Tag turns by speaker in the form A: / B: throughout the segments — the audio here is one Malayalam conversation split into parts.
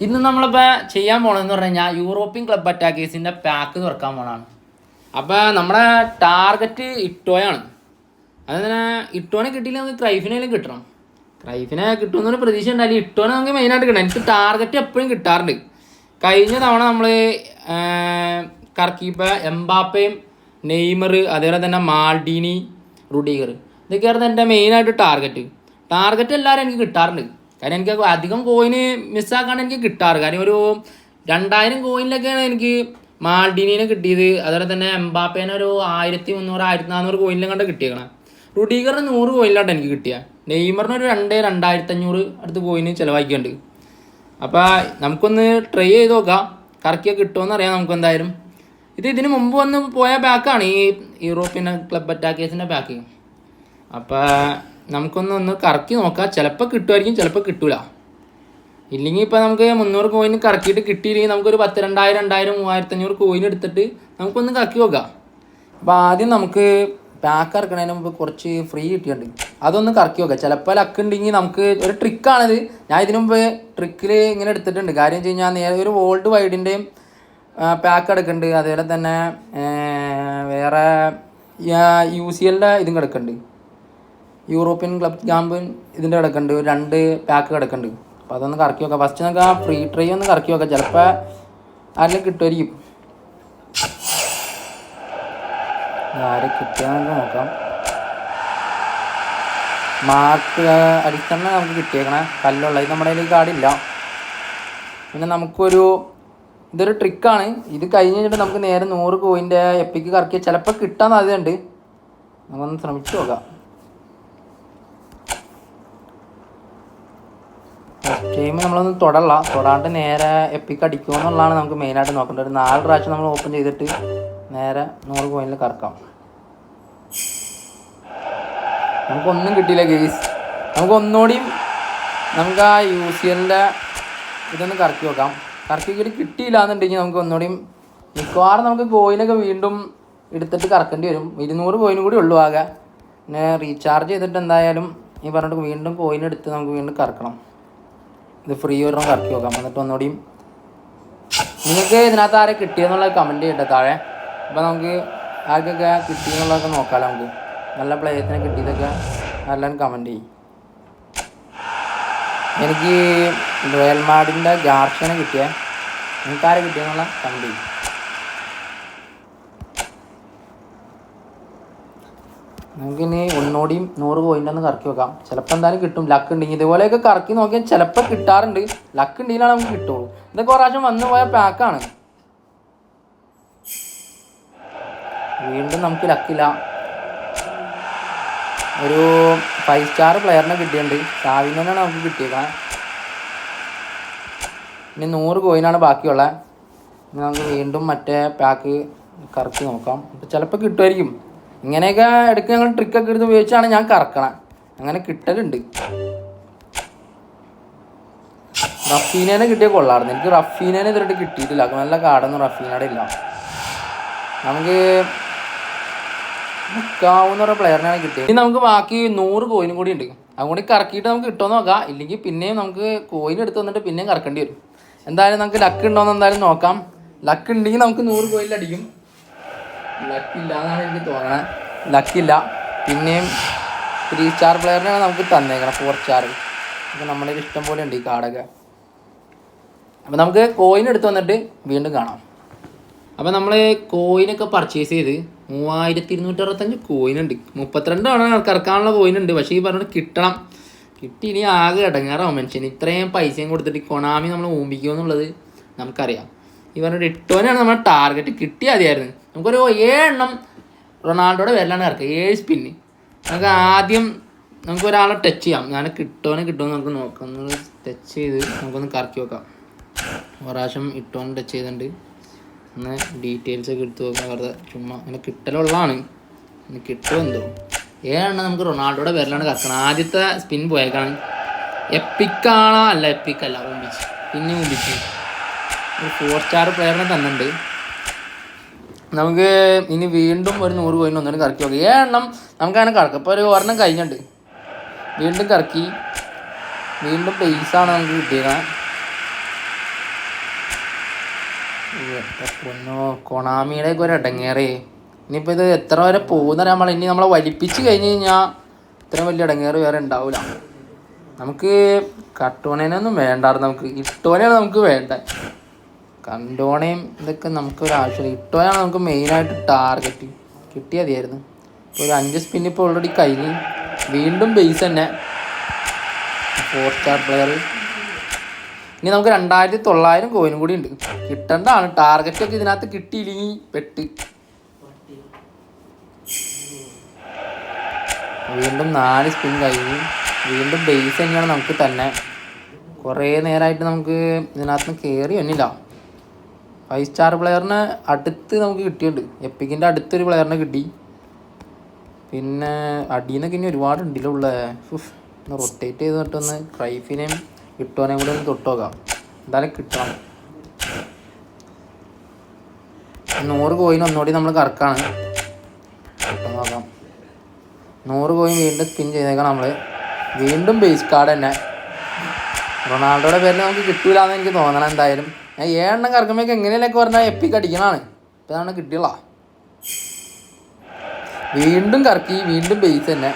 A: ഇന്ന് നമ്മളിപ്പോൾ ചെയ്യാൻ പോകണമെന്ന് പറഞ്ഞു കഴിഞ്ഞാൽ യൂറോപ്യൻ ക്ലബ് അറ്റാക്കേഴ്സിൻ്റെ പാക്ക് തുറക്കാൻ പോകണമാണ്. അപ്പോൾ നമ്മുടെ ടാർഗറ്റ് ഇട്ടോയാണ്. അതുതന്നെ ഇട്ടോനെ കിട്ടിയില്ല, നമുക്ക് ക്രൈഫിനേലും കിട്ടണം. ക്രൈഫിനെ കിട്ടുമെന്നൊരു പ്രതീക്ഷ ഉണ്ടായാലും ഇട്ടോനെ നമുക്ക് മെയിനായിട്ട് കിട്ടണം. എനിക്ക് ടാർഗറ്റ് എപ്പോഴും കിട്ടാറുണ്ട്. കഴിഞ്ഞ തവണ നമ്മൾ കർക്കീപ്പ എംബാപ്പയും നെയ്മർ അതേപോലെ തന്നെ മാൾഡീനി റുഡീഗർ ഇതൊക്കെയായിരുന്നു എൻ്റെ മെയിനായിട്ട് ടാർഗറ്റ് എല്ലാവരും എനിക്ക് കിട്ടാറുണ്ട്. കാര്യം എനിക്ക് അധികം കോയിന് മിസ്സാക്കാണ് എനിക്ക് കിട്ടാറ്. കാര്യം ഒരു 2000 കോയിനിലൊക്കെയാണ് എനിക്ക് മാൾഡീനിനെ കിട്ടിയത്. അതുപോലെ തന്നെ എംബാപ്പേനെ ഒരു 1300 1400 കോയിനിലും കണ്ട് കിട്ടിയേക്കണം. റുഡീഗറിന് 100 കോയിനിലായിട്ട് എനിക്ക് കിട്ടിയ. നെയ്മറിന് ഒരു 2500 അടുത്ത് കോയിന് ചിലവാക്കിയിട്ടുണ്ട്. അപ്പോൾ നമുക്കൊന്ന് ട്രൈ ചെയ്ത് നോക്കാം, കറക്കിയൊക്കെ കിട്ടുമെന്ന് അറിയാം നമുക്ക് എന്തായാലും. ഇതിന് മുമ്പ് വന്ന് പോയ പാക്കാണ് ഈ യൂറോപ്യൻ ക്ലബ് അറ്റാക്കേഴ്സിൻ്റെ പാക്ക്. അപ്പോൾ നമുക്കൊന്ന് കറക്കി നോക്കാം. ചിലപ്പോൾ കിട്ടുമായിരിക്കും, ചിലപ്പോൾ കിട്ടൂല. ഇല്ലെങ്കിൽ ഇപ്പോൾ നമുക്ക് 300 കോയിൻ കറക്കിയിട്ട് കിട്ടിയില്ലെങ്കിൽ നമുക്കൊരു 10,000 2000 3500 കോയിൻ എടുത്തിട്ട് നമുക്കൊന്ന് കറക്കി നോക്കാം. അപ്പോൾ ആദ്യം നമുക്ക് പാക്ക് ഇറക്കണതിന് മുമ്പ് കുറച്ച് ഫ്രീ കിട്ടിയിട്ടുണ്ട്, അതൊന്ന് കറക്കി നോക്കാം. ചിലപ്പോൾ ലക്ക് ഉണ്ടെങ്കിൽ നമുക്ക് ഒരു ട്രിക്കാണിത്. ഞാൻ ഇതിനു മുമ്പ് ട്രിക്കിൽ ഇങ്ങനെ എടുത്തിട്ടുണ്ട്. കാര്യം വെച്ച് കഴിഞ്ഞാൽ നേരെ ഒരു വേൾഡ് വൈഡിൻ്റെയും പാക്ക് എടുക്കുന്നുണ്ട്. അതേപോലെ തന്നെ വേറെ UCL ഇതും കിടക്കുന്നുണ്ട്, യൂറോപ്യൻ ക്ലബ് ചാമ്പ്യൻ ഇതിൻ്റെ കിടക്കുന്നുണ്ട്. 2 പാക്ക് കിടക്കുന്നുണ്ട്. അപ്പോൾ അതൊന്ന് കറക്കി നോക്കാം. ഫസ്റ്റ് നമുക്ക് ആ ഫ്രീ ട്രൈ ഒന്ന് കറക്കി നോക്കാം, ചിലപ്പോൾ ആരെങ്കിലും കിട്ടുമായിരിക്കും. ആരെ കിട്ടിയാന്നൊക്കെ നോക്കാം. മാർക്ക് അടിച്ചന്നെ നമുക്ക് കിട്ടിയേക്കണേ കല്ലുള്ള. ഇത് നമ്മുടെ കയ്യിൽ കാർഡില്ല. പിന്നെ ഇതൊരു ട്രിക്കാണ്. ഇത് കഴിഞ്ഞ് കഴിഞ്ഞിട്ട് നമുക്ക് നേരെ 100 കോയിൻ്റെ എപ്പിക്ക് കറക്കി ചിലപ്പോൾ കിട്ടാൻ സാധ്യതയുണ്ട്. നമുക്കൊന്ന് ശ്രമിച്ചു നോക്കാം. ഫസ്റ്റ് ടൈം നമ്മളൊന്ന് തൊടാണ്ട് നേരെ എപ്പിക്ക് അടിക്കുമോ എന്നുള്ളതാണ് നമുക്ക് മെയിനായിട്ട് നോക്കേണ്ടത്. ഒരു 4 പ്രാവശ്യം നമ്മൾ ഓപ്പൺ ചെയ്തിട്ട് നേരെ 100 കോയിനിൽ കറക്കാം. നമുക്കൊന്നും കിട്ടിയില്ല ഗെയ്സ്. നമുക്കൊന്നുകൂടിയും നമുക്ക് ആ UCL ഇതൊന്ന് കറക്കി നോക്കാം. കറക്കിയിട്ട് കിട്ടിയില്ല എന്നുണ്ടെങ്കിൽ നമുക്ക് ഒന്നുകൂടിയും മിക്കവാറും നമുക്ക് കോയിനൊക്കെ വീണ്ടും എടുത്തിട്ട് കറക്കേണ്ടി വരും. 200 കോയിനും കൂടി ഉള്ളൂ ആകെ. പിന്നെ റീചാർജ് ചെയ്തിട്ട് എന്തായാലും ഈ പറഞ്ഞിട്ട് വീണ്ടും കോയിൻ എടുത്ത് നമുക്ക് വീണ്ടും കറക്കണം. ഇത് ഫ്രീ ഒരെണ്ണം കറക്കി നോക്കാം. എന്നിട്ട് ഒന്നുകൂടിയും നിങ്ങൾക്ക് ഇതിനകത്ത് ആരെ കിട്ടിയെന്നുള്ളത് കമൻറ്റ് ചെയ്യട്ടെ താഴെ. അപ്പോൾ നമുക്ക് ആർക്കൊക്കെ കിട്ടിയെന്നുള്ളതൊക്കെ നോക്കാമല്ലോ. നമുക്ക് നല്ല പ്ലേയേഴ്സിനെ കിട്ടിയതൊക്കെ നല്ലോണം കമൻറ്റ് ചെയ്യും. എനിക്ക് റയൽ മാഡ്രിഡിൻ്റെ ഗാർഷ്യനെ കിട്ടിയ, നിങ്ങൾക്ക് ആരെ കിട്ടിയെന്നുള്ള കമൻറ്റ് ചെയ്യും. നമുക്കിനി ഒന്നുകൂടിയും 100 കോയിൻ്റെ ഒന്ന് കറക്കി വെക്കാം. ചിലപ്പോൾ എന്തായാലും കിട്ടും, ലക്ക് ഉണ്ടെങ്കിൽ. ഇതുപോലെയൊക്കെ കറക്കി നോക്കിയാൽ ചിലപ്പോൾ കിട്ടാറുണ്ട്. ലക്ക് ഉണ്ടെങ്കിലാണ് നമുക്ക് കിട്ടുള്ളൂ. ഇതൊക്കെ പ്രാവശ്യം വന്നു പോയ പാക്കാണ്. വീണ്ടും നമുക്ക് ലക്കില്ല. ഒരു 5 സ്റ്റാർ പ്ലെയറിനെ കിട്ടിയിട്ടുണ്ട്. സാവിനാണ് നമുക്ക് കിട്ടിയേക്കാം. ഇനി 100 കോയിനാണ് ബാക്കിയുള്ളത്. നമുക്ക് വീണ്ടും മറ്റേ പാക്ക് കറക്കി നോക്കാം. അപ്പോൾ ചിലപ്പോൾ കിട്ടുമായിരിക്കും. ഇങ്ങനെയൊക്കെ ഇടയ്ക്ക് ഞങ്ങൾ ട്രിക്കൊക്കെ എടുത്ത് ഉപയോഗിച്ചാണ് ഞാൻ കറക്കണം. അങ്ങനെ കിട്ടലുണ്ട്. റഫീനേനെ കിട്ടിയ കൊള്ളായിരുന്നു. എനിക്ക് റഫീനേനെ ഇതിലിട്ട് കിട്ടിയിട്ടില്ല. നല്ല കാർഡൊന്നും റഫീനയുടെ ഇല്ല. നമുക്ക് മുക്കാവുന്ന പ്ലെയറിനാണ് കിട്ടിയത്. ഇനി നമുക്ക് ബാക്കി 100 കോയിനും കൂടി ഉണ്ട്. അതുകൊണ്ട് കറക്കിയിട്ട് നമുക്ക് കിട്ടുമെന്ന് നോക്കാം. ഇല്ലെങ്കിൽ പിന്നെയും നമുക്ക് കോയിൻ എടുത്ത് വന്നിട്ട് പിന്നെയും കറക്കേണ്ടി വരും. എന്തായാലും നമുക്ക് ലക്ക് ഉണ്ടോയെന്ന് എന്തായാലും നോക്കാം. ലക്ക് ഉണ്ടെങ്കിൽ നമുക്ക് 100 കോയിലടിക്കും. ലക്കില്ല എന്നാണ് എനിക്ക് തോന്നണത്. ലക്കില്ല. പിന്നെയും 3 സ്റ്റാർ പ്ലെയറിനാണ് നമുക്ക് തന്നേക്കണം. 4 സ്റ്റാർ. അപ്പോൾ നമ്മുടെ ഇഷ്ടം പോലെ ഉണ്ട് ഈ കാർഡൊക്കെ. അപ്പോൾ നമുക്ക് കോയിൻ എടുത്ത് വന്നിട്ട് വീണ്ടും കാണാം. അപ്പോൾ നമ്മൾ കോയിനൊക്കെ പർച്ചേസ് ചെയ്ത് 3265 കോയിനുണ്ട്. 32 ആണ് കറക്കാനുള്ള കോയിനുണ്ട്. പക്ഷേ ഈ പറഞ്ഞിട്ട് കിട്ടണം. കിട്ടി ഇനി ആകെ ഇടങ്ങാറാവും മനുഷ്യന്. ഇത്രയും പൈസയും കൊടുത്തിട്ട് കൊണാമി നമ്മൾ ഊമ്പിക്കുമെന്നുള്ളത് നമുക്കറിയാം. ഈ പറഞ്ഞിട്ട് ഇട്ടോനാണ് നമ്മുടെ ടാർഗറ്റ്. കിട്ടിയാൽ മതിയായിരുന്നു. നമുക്കൊരു 7 എണ്ണം റൊണാൾഡോയുടെ പേരിലാണ് ഇറക്കുക. 7 സ്പിന്ന്. നമുക്ക് ആദ്യം നമുക്കൊരാളെ ടച്ച് ചെയ്യാം. ഞാൻ കിട്ടുമെന്ന് നമുക്ക് നോക്കാം. ഒന്ന് ടച്ച് ചെയ്ത് നമുക്കൊന്ന് കറക്കി നോക്കാം. പ്രാവശ്യം ഇട്ടോന്ന് ടച്ച് ചെയ്തിട്ടുണ്ട്. ഒന്ന് ഡീറ്റെയിൽസ് ഒക്കെ എടുത്ത് നോക്കാം. വെറുതെ ചുമ്മാ അങ്ങനെ കിട്ടലുള്ളതാണ്. ഇനി കിട്ടുമെന്തോ 7 എണ്ണം നമുക്ക് റൊണാൾഡോയുടെ പേരിലാണ് കറക്കണം. ആദ്യത്തെ സ്പിൻ പോയേക്കാണ്. എപ്പിക്കാണോ? അല്ല, എപ്പിക്കല്ല, ഊമ്പിച്ച്. പിന്നെ ഊമ്പിച്ച് ഒരു 4 സ്റ്റാർ പ്ലെയറിനെ തന്നിട്ടുണ്ട്. നമുക്ക് ഇനി വീണ്ടും ഒരു 100 കോയിൻ ഒന്നും കറക്കി നോക്കാം. 7 എണ്ണം നമുക്ക് അങ്ങനെ കറക്കാം. ഇപ്പോൾ ഒരു ഒരെണ്ണം കഴിഞ്ഞിട്ടുണ്ട്. വീണ്ടും കറക്കി. വീണ്ടും പൈസ ആണ് നമുക്ക് കിട്ടിയത്. പൊന്നോ, കൊണാമിയുടെ ഒക്കെ ഒരു ഇടങ്ങേറേ. ഇനിയിപ്പോൾ ഇത് എത്ര വരെ പോകുന്നറിയാൻ പാടില്ല. ഇനി നമ്മളെ വലിപ്പിച്ച് കഴിഞ്ഞ് കഴിഞ്ഞാൽ ഇത്രയും വലിയ ഇടങ്ങേറ് വേറെ ഉണ്ടാവില്ല. നമുക്ക് കട്ടോണേനൊന്നും വേണ്ടായിരുന്നു, നമുക്ക് ഇട്ടോനെയാണ് നമുക്ക് വേണ്ടത്. കണ്ടോണയും ഇതൊക്കെ നമുക്കൊരാവശ്യമില്ല. ഇട്ടോനാണ് നമുക്ക് മെയിനായിട്ട് ടാർഗറ്റ്. കിട്ടിയാൽ മതിയായിരുന്നു. ഒരു 5 സ്പിൻ ഇപ്പോൾ ഓൾറെഡി കഴിഞ്ഞ്. വീണ്ടും ബേസ് തന്നെ 4 സ്റ്റാർ പ്ലെയർ. ഇനി നമുക്ക് 2900 കോയിനും കൂടി ഉണ്ട്. കിട്ടേണ്ടതാണ്. ടാർഗറ്റൊക്കെ ഇതിനകത്ത് കിട്ടിയില്ലെങ്കിൽ പെട്ട്. വീണ്ടും 4 സ്പിൻ കഴിഞ്ഞ്. വീണ്ടും ബേസ് തന്നെയാണ് നമുക്ക് തന്നെ. കുറേ നേരമായിട്ട് നമുക്ക് ഇതിനകത്ത് നിന്ന് കയറി വന്നില്ല. 5 സ്റ്റാർ പ്ലെയറിന് അടുത്ത് നമുക്ക് കിട്ടിയിട്ടുണ്ട്. എപ്പിക്കിൻ്റെ അടുത്തൊരു പ്ലെയറിനെ കിട്ടി. പിന്നെ അടിയിൽ നിന്നൊക്കെ ഇനി ഒരുപാടുണ്ടല്ലോ ഉള്ളത്. ഒന്ന് റൊട്ടേറ്റ് ചെയ്ത് തൊട്ടൊന്ന് ക്രൈഫിനെയും ഇട്ടോനെയും കൂടി ഒന്ന് തൊട്ട് നോക്കാം. എന്തായാലും കിട്ടണം. 100 കോയിൻ ഒന്നുകൂടി നമ്മൾ കറക്കാണ്. കിട്ടും നോക്കാം. 100 കോയിൻ വീണ്ടും സ്പിൻ ചെയ്തേക്കാം നമ്മൾ. വീണ്ടും ബേസ് കാർഡ് തന്നെ. റൊണാൾഡോയുടെ പേരിൽ നമുക്ക് കിട്ടൂല എന്ന് എനിക്ക് തോന്നണം. എന്തായാലും ഞാൻ 7 എണ്ണം കറക്കുമ്പോഴേക്ക് എങ്ങനെയൊക്കെ പറഞ്ഞാൽ എപ്പിക്ക് അടിക്കണതാണ്. ഇപ്പം അതാണ് കിട്ടിയുള്ള. വീണ്ടും കറക്കി. വീണ്ടും ബേസ് തന്നെ.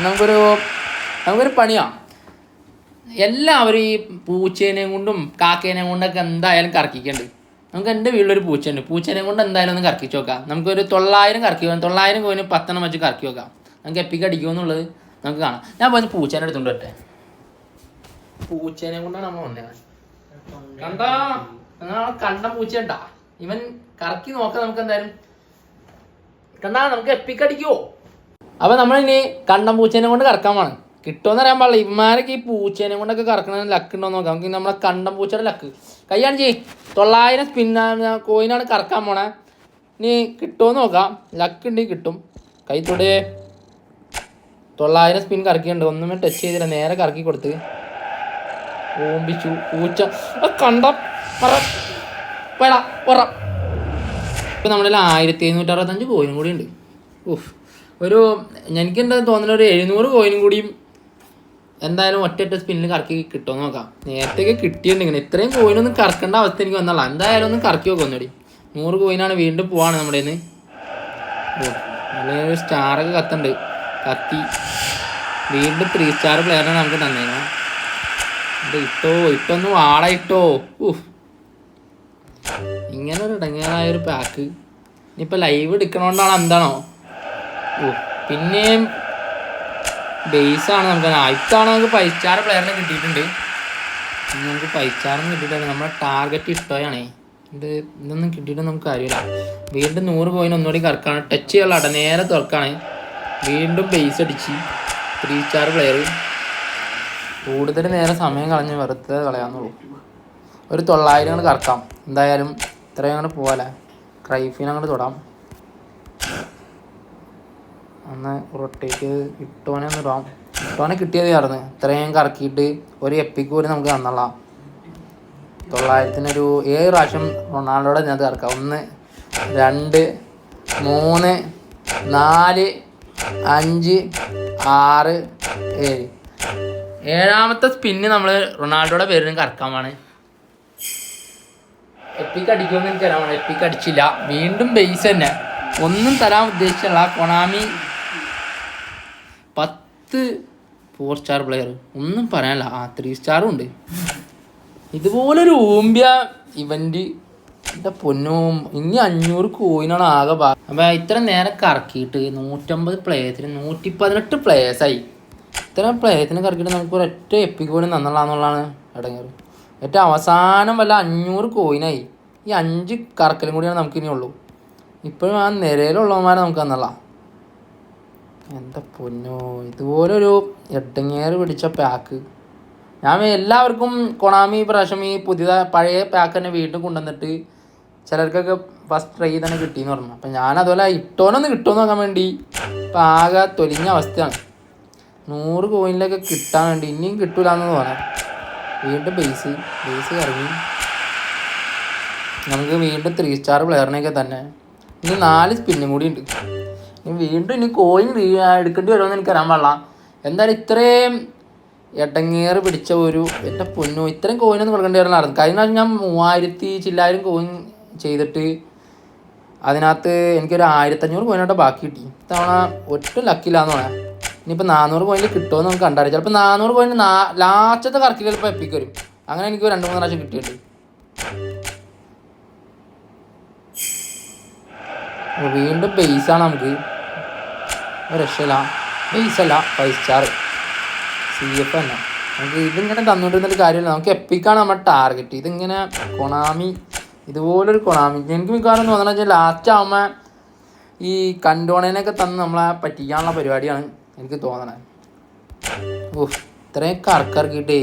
A: നമുക്കൊരു പണിയാണ്. എല്ലാവരും ഈ പൂച്ചേനെയും കൊണ്ടും കാക്കേനെയും കൊണ്ടൊക്കെ എന്തായാലും കറക്കിക്കുന്നുണ്ട്. നമുക്ക് എൻ്റെ വീട്ടിലൊരു പൂച്ചയുണ്ട്. പൂച്ചേനെയും കൊണ്ട് എന്തായാലും ഒന്ന് കറക്കിച്ച് നോക്കാം. നമുക്കൊരു 900 കറക്കി 900 കോയിന് 10 എണ്ണം വെച്ച് കറക്കി നോക്കാം. നമുക്ക് എപ്പിക്ക് അടിക്കുമെന്നുള്ളത് നമുക്ക് കാണാം. ഞാൻ പോയി പൂച്ചേനെ എടുത്തുകൊണ്ട് വരട്ടെ. പൂച്ചേനെ കൊണ്ടാണ് നമ്മൾ വന്നത്. കണ്ടാ കണ്ട പൂച്ച ഉണ്ടാ. ഇവൻ കറക്കി നോക്കാം. നമുക്ക് എന്തായാലും കണ്ടാ നമുക്ക് എപ്പിക്ക് അടിക്കുമോ. അപ്പം നമ്മളിനി കണ്ടം പൂച്ചേനെ കൊണ്ട് കറക്കാൻ വേണം. കിട്ടുമെന്ന് അറിയാൻ പാടില്ല. ഇവന്മാരൊക്കെ ഈ പൂച്ചേനെ കൊണ്ടൊക്കെ കറക്കണ ലക്ക് ഉണ്ടോ നോക്കാം. നമുക്ക് നമ്മളെ കണ്ടം പൂച്ചയുടെ ലക്ക് കയ്യാണ് ചെയ്യും. 900 സ്പിന്നാണ് കോയിനാണ് കറക്കാൻ പോണേ. ഇനി കിട്ടുമോ നോക്കാം. ലക്ക് ഉണ്ടെങ്കിൽ കിട്ടും. കൈ തൊടേ 900 സ്പിൻ കറക്കിയുണ്ട്. ഒന്നുമേ ടച്ച് ചെയ്തില്ല. നേരെ കറക്കി കൊടുത്ത് ഓമ്പിച്ചു. പൂച്ച കണ്ട പറ. ഇപ്പം നമ്മുടെ 1765 കോയിനും കൂടി ഉണ്ട്. എനിക്കെന്താ തോന്നുന്നത് ഒരു 700 കോയിനും കൂടിയും എന്തായാലും ഒറ്റ സ്പിന്നിൽ കറക്കി കിട്ടുമെന്ന് നോക്കാം. നേരത്തെയൊക്കെ കിട്ടിയിട്ടുണ്ടെങ്കിൽ ഇത്രയും കോയിനൊന്നും കറക്കേണ്ട അവസ്ഥ എനിക്ക് വന്നല്ല. എന്തായാലും ഒന്ന് കറക്കി നോക്കാം ഒന്നുകൂടി. 100 കോയിനാണ്. വീണ്ടും പോവാണ് നമ്മുടെ കയ്യിൽ നിന്ന്. നല്ലൊരു സ്റ്റാറൊക്കെ കത്തുണ്ട്. കത്തി. വീണ്ടും 3 സ്റ്റാർ പ്ലെയറിനെ നമുക്ക് തന്നേക്കണം. ഇട്ടൊന്ന് വാട ഇട്ടോ. ഇങ്ങനെ ഒരു ഇടങ്ങേറായൊരു പാക്ക്. ഇനിയിപ്പോൾ ലൈവ് എടുക്കണോണ്ടാണ് എന്താണോ. പിന്നെയും ബേസാണ് നമുക്ക്. ഇത്തവണ നമുക്ക് 5 സ്റ്റാർ പ്ലെയറിനെ കിട്ടിയിട്ടുണ്ട്. നമുക്ക് 5 സ്റ്റാറൊന്നും കിട്ടിയിട്ടുണ്ട്. നമ്മുടെ ടാർഗറ്റ് ഇഷ്ടമാണേ. ഇതൊന്നും കിട്ടിയിട്ട് നമുക്ക് കാര്യമില്ല. വീണ്ടും 100 കോയിൻ ഒന്നുകൂടി കറക്കാണ്. ടച്ച് ചെയ്യാനുള്ള നേരെ തുറക്കാണ്. വീണ്ടും ബേസ് അടിച്ച് 3 സ്റ്റാർ പ്ലെയർ. കൂടുതൽ നേരം സമയം കളഞ്ഞ് വെറുതെ കളയാന്നുള്ളൂ. ഒരു 900 അങ്ങോട്ട് കറക്കാം. എന്തായാലും ഇത്രയും അങ്ങോട്ട് പോകാല്ലേ. ക്രൈഫിനെ അങ്ങോട്ട് തൊടാം. ഒന്ന് റൊട്ടേറ്റ് ചെയ്ത് ഇട്ടോനെ ഒന്ന് ഇടാം. ഇട്ടോനെ കിട്ടിയത് ചേർന്ന് ഇത്രയും കറക്കിയിട്ട് ഒരു എപ്പിക്ക് പോലും നമുക്ക് തന്നല്ല. 900-ന് ഒരു 7 പ്രാവശ്യം റൊണാൾഡോയുടെ ഇതിനകത്ത് കറക്കാം. 1 2 3 4 5 6 7. 7ാമത്തെ സ്പിന്ന് നമ്മൾ റൊണാൾഡോയുടെ പേരിന് കറക്കാൻ വേണം. എപ്പിക്ക് അടിക്കുമെന്ന് എനിക്ക് തരാൻ വേണം. എപ്പിക്ക് അടിച്ചില്ല. വീണ്ടും ബേസ് തന്നെ. ഒന്നും തരാൻ ഉദ്ദേശിച്ചല്ല. കൊണാമി 10 4 സ്റ്റാർ പ്ലെയർ ഒന്നും പറയാനില്ല. 3 സ്റ്റാറും ഉണ്ട്. ഇതുപോലൊരു ഊമ്പിയ ഇവന്റ് എൻ്റെ പൊന്നും. ഇനി 500 കോയിനാണ് ആകെ. അപ്പം ഇത്ര നേരം കറക്കിയിട്ട് 150 പ്ലേയേഴ്സിന് 118 പ്ലേയേഴ്സായി. ഇത്രയും പ്ലേയേഴ്സിന് കറക്കിയിട്ട് നമുക്ക് ഒരൊറ്റ എപ്പിക്ക് പോലും തന്നുള്ളതെന്നുള്ളതാണ് ഇടങ്ങേറ്. ഏറ്റവും അവസാനം വല്ല 500 കോയിനായി. ഈ 5 കറക്കലും കൂടിയാണ് നമുക്ക് ഇനി ഉള്ളൂ. ഇപ്പോഴും ആ നിരയിലുള്ളവന്മാരെ നമുക്ക് തന്നല്ല. എന്താ പൊന്നോ, ഇതുപോലൊരു എട്ടങ്ങേറ് പിടിച്ച പാക്ക്. ഞാൻ എല്ലാവർക്കും കൊണാമി പ്രാവശ്യം ഈ പഴയ പാക്ക് തന്നെ വീണ്ടും കൊണ്ടുവന്നിട്ട് ചിലർക്കൊക്കെ ഫസ്റ്റ് ട്രൈ തന്നെ കിട്ടിയെന്ന് പറഞ്ഞു. അപ്പം ഞാനതുപോലെ ഇട്ടോനൊന്ന് കിട്ടുമെന്ന് നോക്കാൻ വേണ്ടി ഇപ്പം ആകെ തൊലിഞ്ഞ അവസ്ഥയാണ്. 100 കോയിനിലൊക്കെ കിട്ടാൻ വേണ്ടി ഇനിയും കിട്ടൂലെന്ന് തോന്നാം. വീണ്ടും ബേസ് ഇറങ്ങി. നമുക്ക് വീണ്ടും 3 സ്റ്റാർ പ്ലെയറിനെയൊക്കെ തന്നെ. ഇനി 4 സ്പിന്നും കൂടി ഉണ്ട്. ഇനി കോയിൻ എടുക്കേണ്ടി വരുമെന്ന് എനിക്കറിയാൻ പാടില്ല. എന്തായാലും ഇത്രയും എടങ്ങേറ് പിടിച്ച ഒരു എൻ്റെ പൊന്നു ഇത്രയും കോയിനൊന്നും കൊടുക്കേണ്ടി വരണമായിരുന്നു. കഴിഞ്ഞ പ്രാവശ്യം ഞാൻ 3000 ചില്ലായിരം കോയിൻ ചെയ്തിട്ട് അതിനകത്ത് എനിക്കൊരു 1500 കോയിനോട്ട് ബാക്കി കിട്ടി. ഇത്തവണ ഒറ്റ ലക്കില്ലാന്ന് പറയാം. ഇനിയിപ്പോൾ 400 കോയിനിൽ കിട്ടുമെന്ന് നമുക്ക് കണ്ടറിയാം. ചിലപ്പോൾ 400 കോയിന് ലാസ്റ്റത്തെ കറക്കിൽ ചിലപ്പോൾ എപ്പിക്ക് വരും. അങ്ങനെ എനിക്ക് 2-3 പ്രാവശ്യം കിട്ടിയിട്ട് വീണ്ടും ബേസാണ് നമുക്ക് രക്ഷയില്ല. ബേസല്ല 5 സ്റ്റാർ CF തന്നെ. നമുക്ക് ഇതിങ്ങനെ തന്നുകൊണ്ടിരുന്നൊരു കാര്യമില്ല. നമുക്ക് എപ്പിക്കാണ് നമ്മുടെ ടാർഗറ്റ്. ഇതിങ്ങനെ കൊണാമി ഇതുപോലൊരു കൊണാമി എനിക്ക് മിക്കവാറും തോന്നണമെന്ന് വെച്ചാൽ ലാസ്റ്റ് ആകുമ്പോൾ ഈ കണ്ടോണേനൊക്കെ തന്ന് നമ്മളെ പറ്റിക്കാനുള്ള പരിപാടിയാണ് എനിക്ക് തോന്നണത്. ഓഹ് ഇത്രയും കറക്കിറക്കിയിട്ടേ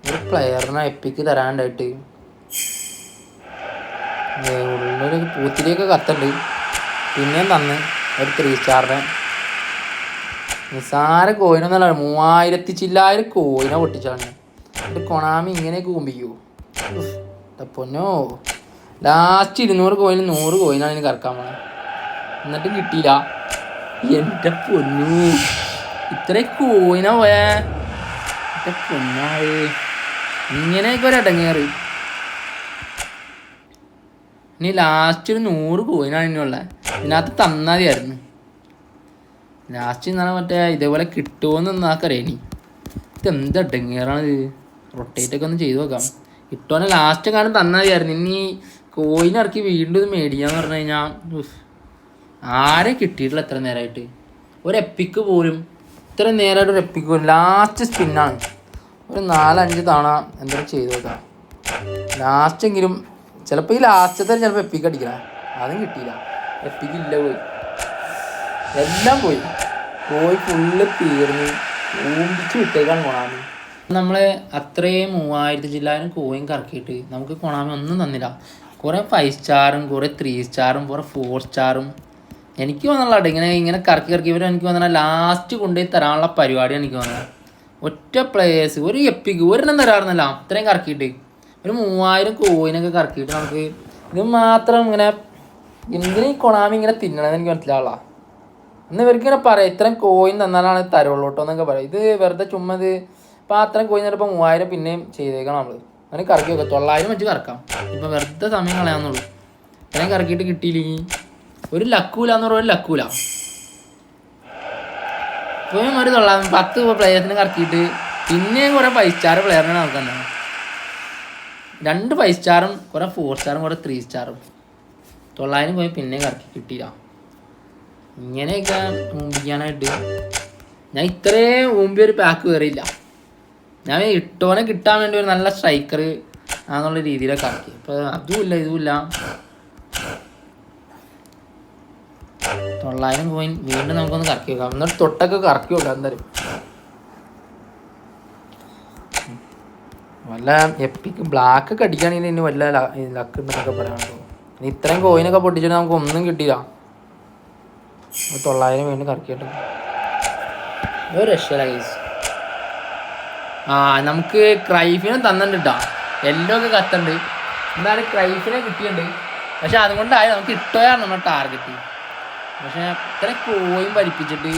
A: ഒരു പ്ലെയറിനെ എപ്പിക്ക് തരാണ്ടായിട്ട് ഉള്ളൊരു പൂത്തിരിയൊക്കെ കത്തുണ്ട്. പിന്നെയും തന്ന് ഒരു 3 സ്റ്റാറിനെ നിസ്സാര കോയിനൊന്നല്ല 3000 ചില്ലായിരം കോയിനെ പൊട്ടിച്ചാണ്. എന്നിട്ട് കൊണാമി ഇങ്ങനെയൊക്കെ കുമ്പിക്കൂ. പൊന്നോ ലാസ്റ്റ് 200 കോയിന് 100 കോയിനാണ് ഇനി കറക്കാൻ പോണത്. എന്നിട്ടും കിട്ടിയില്ല. എൻ്റെ പൊന്നു ഇത്രയും കോയിനാ പോയാ എൻ്റെ പൊന്നാവ് ഇങ്ങനെയൊക്കെ ഒരു ഇടങ്ങേറ്. ഇനി ലാസ്റ്റ് ഒരു 100 കോയിനാണ് ഇനിയുള്ളത്. ഇതിനകത്ത് തന്നാൽ മതിയായിരുന്നു. ലാസ്റ്റ് എന്നാണ് മറ്റേ ഇതേപോലെ കിട്ടുമോയെന്ന് ആക്കറിയാം. ഇനി ഇതെന്ത് ഇടങ്ങേറാണ്. റൊട്ടേറ്റൊക്കെ ഒന്ന് ചെയ്ത് നോക്കാം. കിട്ടുവാനെ ലാസ്റ്റ് കാലം തന്നാൽ മതിയായിരുന്നു. ഇനി കോയിനിറക്കി വീണ്ടും ഇത് മേടിക്കാന്ന് പറഞ്ഞു കഴിഞ്ഞാൽ ആരെ കിട്ടിയിട്ടില്ല എത്ര നേരമായിട്ട്. ഒരു എപ്പിക്ക് പോലും ഇത്ര നേരമായിട്ട് ഒരു എപ്പിക്ക് പോലും. ലാസ്റ്റ് സ്പിന്നാണ്. ഒരു 4-5 തവണ എന്തെങ്കിലും ചെയ്ത് നോക്കാം. ലാസ്റ്റെങ്കിലും ചിലപ്പോൾ ഈ ലാസ്റ്റത്തെ ചിലപ്പോൾ എപ്പിക്ക് അടിക്കണം. അതും കിട്ടിയില്ല. എപ്പിക്ക് ഇല്ല, പോയി എല്ലാം പോയി ഫുള്ള് തീർന്ന് ഊമ്പിച്ച് വിട്ടേക്കാണ് കൊണാമി. നമ്മൾ അത്രയും 3000 ചില്ലായിരം കോയിൻ കറക്കിയിട്ട് നമുക്ക് കൊണാമി ഒന്നും തന്നില്ല. കുറേ 5 സ്റ്റാറും കുറേ 3 സ്റ്റാറും കുറേ 4 സ്റ്റാറും എനിക്ക് വന്നുള്ള ഇങ്ങനെ കറക്കി ഇവരും എനിക്ക് വന്നാൽ ലാസ്റ്റ് കൊണ്ടുപോയി തരാനുള്ള പരിപാടിയാണ് എനിക്ക് വന്നത്. ഒറ്റ പ്ലേയേഴ്സ് ഒരു എപ്പിക്ക് ഒരെണ്ണം തരാറുന്നല്ല. അത്രയും കറക്കിയിട്ട് ഒരു 3000 കോയിനൊക്കെ കറക്കിയിട്ട് നമുക്ക് ഇത് മാത്രം ഇങ്ങനെ എന്തിനും ഈ കൊണാമി ഇങ്ങനെ തിന്നണമെന്ന് എനിക്ക് മനസ്സിലാവുള്ള. ഇന്ന് ഇവർക്ക് ഇങ്ങനെ പറയാം ഇത്രയും കോയിൻ തന്നാലാണ് തരുള്ളൂ കേട്ടോ എന്നൊക്കെ പറയാം. ഇത് വെറുതെ ചുമ്മാ ഇത് ഇപ്പോൾ അത്രയും കോയിൻ തരുമ്പോൾ 3000 പിന്നെയും ചെയ്തേക്കണം നമ്മൾ. അങ്ങനെ കറക്കി വെക്കാം. 900 വെച്ച് കറക്കാം. ഇപ്പോൾ വെറുതെ സമയം കളയാന്നുള്ളൂ. ഇത്രയും കറക്കിയിട്ട് കിട്ടിയില്ലെങ്കിൽ ഒരു ലക്കൂലാന്ന് പറയുമ്പോൾ ഒരു ലക്കൂല. ഇപ്പോഴും ഒരു 10 പ്ലെയേഴ്സിനെ കറക്കിയിട്ട് പിന്നെയും കുറേ 5 സ്റ്റാർ പ്ലെയറിനെ നമുക്ക് തന്നെ 2 5 സ്റ്റാറും കുറേ 4 സ്റ്റാറും കുറേ 3 സ്റ്റാറും 900 പോയി പിന്നെയും കറക്കി കിട്ടിയില്ല. ഇങ്ങനെയൊക്കെ ഊമ്പിക്കാനായിട്ട് ഞാൻ ഇത്രയും ഊമ്പി ഒരു പാക്ക് കയറിയില്ല. ഞാൻ ഇട്ടോനെ കിട്ടാൻ വേണ്ടി ഒരു നല്ല സ്ട്രൈക്കർ ആണെന്നുള്ള രീതിയിലൊക്കെ ആക്കി. അപ്പോൾ അതുമില്ല ഇതുമില്ല. 900 കോയിൻ വീണ്ടും നമുക്കൊന്ന് കറക്കി വെക്കാം. എന്നിട്ട് തൊട്ടൊക്കെ കറക്കി വെക്കാം. എന്തായാലും വല്ല എപ്പിക്ക് ബ്ലാക്ക് ഒക്കെ അടിക്കുകയാണെങ്കിൽ ഇനി വല്ല ലക്ക് ഉണ്ടെന്നൊക്കെ പറയാനുണ്ടോ. ഇനി ഇത്രയും കോയിനൊക്കെ പൊട്ടിച്ചിട്ട് നമുക്ക് ഒന്നും കിട്ടിയില്ല. 900 വീണ്ടും കറക്കിയിട്ട് ഒരു രക്ഷയില്ല ഗൈസ്. നമുക്ക് ക്രൈഫിനെ തന്നിട്ടാ എല്ലോ ഒക്കെ കത്തുണ്ട്. എന്തായാലും ക്രൈഫിനെ കിട്ടിയിട്ടുണ്ട്. പക്ഷെ അതുകൊണ്ടായി നമുക്ക് ഇട്ടോയാണ് നമ്മുടെ ടാർഗറ്റ്. പക്ഷെ ഇത്ര കോയിൻ വലിപ്പിച്ചിട്ട്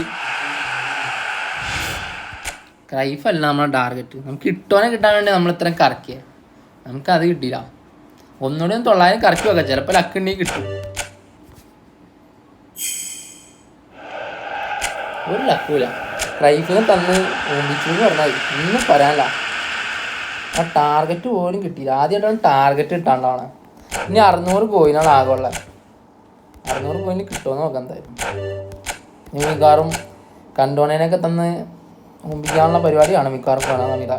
A: ക്രൈഫല്ല നമ്മുടെ ടാർഗറ്റ്. നമുക്ക് ഇട്ടോനെ കിട്ടാൻ വേണ്ടി നമ്മൾ ഇത്രയും കറക്കിയത് നമുക്കത് കിട്ടിയില്ല. ഒന്നുകൂടി 900 കറക്കി വെക്കാം. ചിലപ്പോൾ ലക്ക് ഉണ്ടെങ്കിൽ കിട്ടും. ഒരു ലക്കൂല. ക്രൈഫിനെ തന്ന് ഓടിച്ചെന്ന് പറഞ്ഞാൽ ഒന്നും പറയാനില്ല. ആ ടാർഗറ്റ് പോലും കിട്ടിയില്ല. ആദ്യമായിട്ടാണ് ടാർഗറ്റ് ഇട്ടാണ്ടാണ്. ഇനി 600 കോയിനാണ് ആകെയുള്ളത്. 600 കോയിന് കിട്ടുമെന്ന് നോക്കാം. എന്തായാലും ഇനി മിക്കവാറും കണ്ടോണേനൊക്കെ തന്ന് മുമ്പിക്കാനുള്ള പരിപാടിയാണ് മിക്കവാറും കാണാൻ വേണ്ടിയില്ല.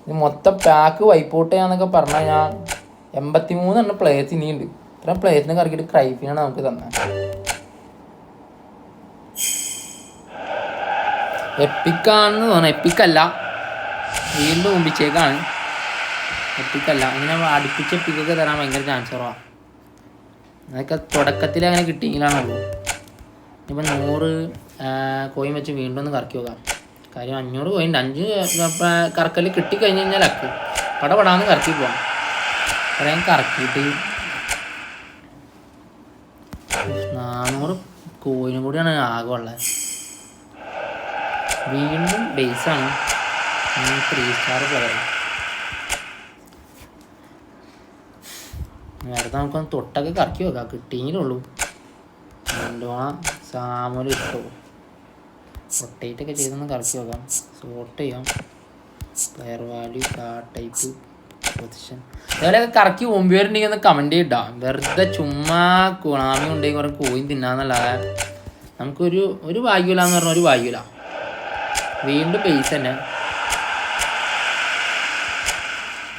A: ഇനി മൊത്തം പാക്ക് വൈപ്പൗട്ട് ചെയ്യാന്നൊക്കെ പറഞ്ഞാൽ ഞാൻ 83 പ്ലേയേഴ്സ് ഇനിയുണ്ട്. ഇത്രയും പ്ലേയേഴ്സിനെ കറക്കിയിട്ട് ക്രൈഫിനാണ് നമുക്ക് തന്നെ. എപ്പിക്കാണെന്ന് തോന്നുന്നു. എപ്പിക്കല്ല, വീണ്ടും മുമ്പിച്ചേക്കാണ്. എപ്പിക്കല്ല. ഇങ്ങനെ അടുപ്പിച്ച് എപ്പിക്കൊക്കെ തരാൻ ഭയങ്കര ചാൻസ് കുറവാണ്. അതൊക്കെ തുടക്കത്തിൽ അങ്ങനെ കിട്ടിയെങ്കിലാണുള്ളൂ. ഇപ്പം 100 കോയിൻ വെച്ച് വീണ്ടും ഒന്ന് കറക്കി നോക്കാം. കാര്യം 500 കോയിൻ 5 കറക്കൽ കിട്ടിക്കഴിഞ്ഞ് കഴിഞ്ഞാൽ ലക്ക് പടപടാന്ന് കറക്കി പോവാം. അത്രയും കറക്കിയിട്ട് 400 കോയിനും കൂടിയാണ് ആകെ ഉള്ളത്. വീണ്ടും ബേസാണ്. 3 സ്റ്റാർ പ്ലെയർ. നേരത്തെ നമുക്കൊന്ന് തൊട്ടൊക്കെ കറക്കി വെക്കാം, കിട്ടിയെങ്കിലുള്ളൂ. കൊണ്ടുപോകണം. സാമൂല് ഇട്ടു റൊട്ടേറ്റൊക്കെ ചെയ്തൊന്ന് കറക്കി വെക്കാം. സോർട്ട് ചെയ്യാം. Player value, card type, position, ഇതേപോലെയൊക്കെ കറക്കി ഒമ്പേരുണ്ടെങ്കിൽ ഒന്ന് കമൻറ്റ് ചെയ്തിട്ടാ. വെറുതെ ചുമ്മാ കൊണാമി ഉണ്ടെങ്കിൽ കുറേ കോയിൻ തിന്നാന്നല്ലാതെ നമുക്കൊരു ഭാഗ്യമില്ലാന്ന് പറഞ്ഞാൽ ഒരു ഭാഗ്യമില്ല. വീണ്ടും പൈസ തന്നെ,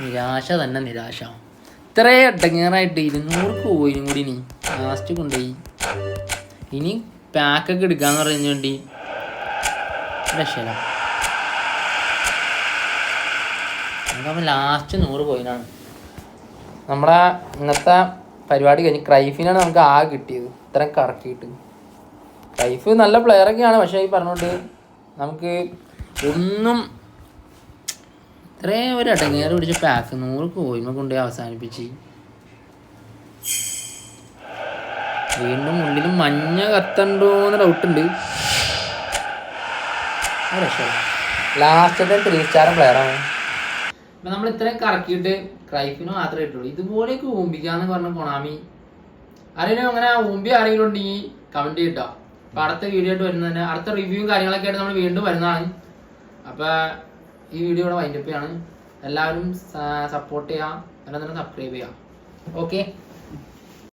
A: നിരാശ തന്നെ നിരാശ. ഇത്രയും ഇടങ്ങേറായിട്ട് 200 കോയിനും കൂടി ഇനി ലാസ്റ്റ് കൊണ്ടുപോയി. ഇനി പാക്കൊക്കെ എടുക്കാന്ന് പറഞ്ഞു വേണ്ടി രക്ഷയില്ല. നമുക്കപ്പോൾ ലാസ്റ്റ് 100 കോയിനാണ് നമ്മുടെ ഇന്നത്തെ പരിപാടി കഴിഞ്ഞ്. ക്രൈഫിനാണ് നമുക്ക് ആകെ കിട്ടിയത് ഇത്രയും കറക്കിയിട്ട്. ക്രൈഫ് നല്ല പ്ലെയറൊക്കെയാണ്, പക്ഷേ ഈ പറഞ്ഞോണ്ട് നമുക്ക് ഒന്നും ഇത്രയും ഒരു ഇടങ്ങേറ് പിടിച്ച പാക്ക് 100 കോയിമ കൊണ്ട് അവസാനിപ്പിച്ച്. വീണ്ടും ഉള്ളിൽ മഞ്ഞ കത്തണ്ടോന്ന് ഡൗട്ടുണ്ട്. ലാസ്റ്റത്തെ 3 സ്റ്റാർ പ്ലെയറാണ്. അപ്പം നമ്മൾ ഇത്രയും കറക്കിയിട്ട് ക്രൈഫിന് മാത്രമേ ഇട്ടുള്ളൂ. ഇതുപോലെയൊക്കെ ഊമ്പിക്കാന്ന് പറഞ്ഞ കൊണാമി ആരെങ്കിലും അങ്ങനെ ഊമ്പി ആരെങ്കിലും ഉണ്ടെങ്കിൽ കമൻറ്റ് ചെയ്തിട്ടോ. അപ്പോൾ അടുത്ത വീഡിയോ ആയിട്ട് വരുന്നതന്നെ, അടുത്ത റിവ്യൂവും കാര്യങ്ങളൊക്കെ ആയിട്ട് നമ്മൾ വീണ്ടും വരുന്നതാണ്. അപ്പോൾ ഈ വീഡിയോ ഇവിടെ വൈൻഡപ്പ് ചെയ്യാണ്. എല്ലാവരും സപ്പോർട്ട് ചെയ്യാം, എല്ലാം തന്നെ സബ്സ്ക്രൈബ് ചെയ്യാം. ഓക്കെ.